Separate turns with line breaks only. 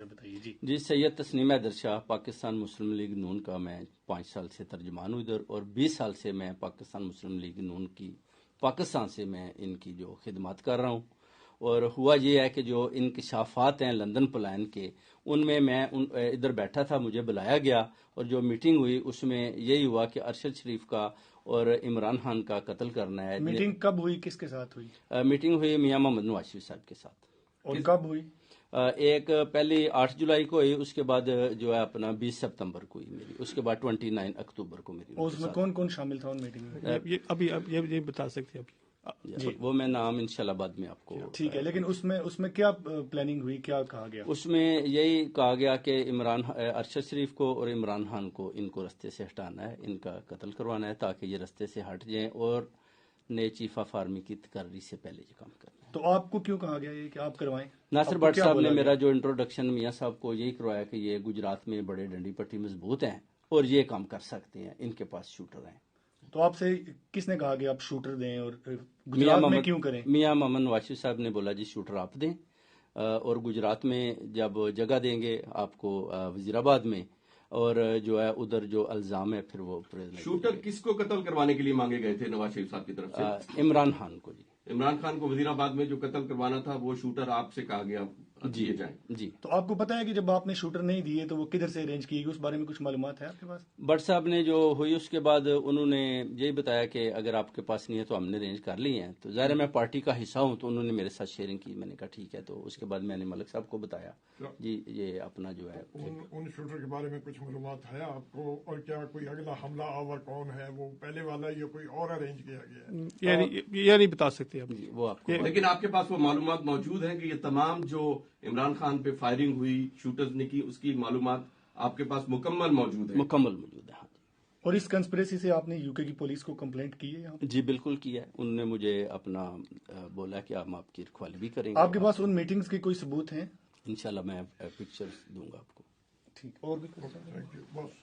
بتائیے جی۔
جی، سید تسنیم حیدر شاہ پاکستان مسلم لیگ نون کا میں 5 سال سے ترجمان ہوں ادھر، اور 20 سال سے میں پاکستان مسلم لیگ نون کی پاکستان سے میں ان کی جو خدمات کر رہا ہوں۔ اور ہوا یہ ہے کہ جو انکشافات ہیں لندن پلان کے، ان میں ادھر بیٹھا تھا، مجھے بلایا گیا، اور جو میٹنگ ہوئی اس میں یہی ہوا کہ ارشد شریف کا اور عمران خان کا قتل کرنا ہے۔
میٹنگ کب ہوئی، کس کے ساتھ ہوئی؟
میٹنگ ہوئی میاں محمد نواز شریف صاحب کے ساتھ۔
اور کب ہوئی؟
ایک پہلی 8 جولائی کو ہوئی، اس کے بعد جو ہے اپنا 20 ستمبر کو ہوئی میری، اس کے بعد 29 اکتوبر کو میری۔
اس میں کون کون شامل تھا ان میٹنگ میں؟
یہ بتا سکتے ہیں
جی، وہ میں نام انشاءاللہ بعد میں آپ کو۔
ٹھیک ہے، لیکن اس میں کیا پلاننگ ہوئی، کیا کہا گیا؟
اس میں یہی کہا گیا کہ ارشد شریف کو اور عمران خان کو ان کو رستے سے ہٹانا ہے، ان کا قتل کروانا ہے تاکہ یہ رستے سے ہٹ جائیں اور نئے چیف آف آرمی کی تقرری سے پہلے یہ کام کرنا ہے۔
تو آپ کو کیوں کہا گیا یہ کہ آپ کروائیں؟
ناصر بٹ صاحب نے میرا جو انٹروڈکشن میاں صاحب کو یہی کروایا کہ یہ گجرات میں بڑے ڈنڈی پٹی مضبوط ہیں اور یہ کام کر سکتے ہیں، ان کے پاس شوٹر ہیں۔
تو آپ سے کس نے کہا کہ آپ شوٹر دیں اور گجرات میں کیوں کریں؟
میاں محمد نواز شریف صاحب نے بولا جی شوٹر آپ دیں، اور گجرات میں جب جگہ دیں گے آپ کو وزیر آباد میں، اور جو ہے ادھر جو الزام ہے پھر وہ
شوٹر کس کو قتل کروانے کے لیے مانگے گئے تھے نواز شریف صاحب کی طرف سے؟
عمران خان کو۔ جی،
عمران خان کو وزیر آباد میں جو قتل کروانا تھا وہ شوٹر آپ سے کہا گیا دیے جائیں۔
جی،
تو آپ کو پتا ہے کہ جب آپ نے شوٹر نہیں دیے تو وہ کدھر سے ارینج کی گئی، اس بارے میں کچھ معلومات ہے آپ کے پاس؟
بٹ صاحب نے جو ہوئی اس کے بعد انہوں نے یہی بتایا کہ اگر آپ کے پاس نہیں ہے تو ہم نے ارینج کر لی ہیں، تو ظاہر میں پارٹی کا حصہ ہوں تو انہوں نے میرے ساتھ شیئرنگ کی، میں نے کہا ٹھیک ہے، تو اس کے بعد میں نے ملک صاحب کو بتایا جی یہ اپنا جو ہے
ان شوٹر کے بارے میں کچھ معلومات ہے آپ کو، اور کیا کوئی اگلا حملہ آور کون ہے، وہ پہلے والا یا کوئی اور ارینج کیا گیا ہے؟
یہ نہیں بتا سکتے آپ
وہ آپ کو،
لیکن آپ کے پاس وہ معلومات موجود ہیں کہ یہ تمام جو عمران خان پہ فائرنگ ہوئی شوٹرز نے کی، اس کی معلومات آپ کے پاس مکمل موجود ہے؟
مکمل موجود ہے، ہاں جی۔
اور اس کنسپریسی سے آپ نے یو کے کی پولیس کو کمپلینٹ کی ہے یہاں؟
جی بالکل کیا ہے، انہوں نے مجھے اپنا بولا کہ ہم آپ کی رکھوالی بھی کریں گے۔
آپ کے پاس ان میٹنگز کے کوئی ثبوت ہیں؟
انشاءاللہ میں پکچرز دوں گا آپ کو۔
ٹھیک، اور بھی
تھینک یو بس۔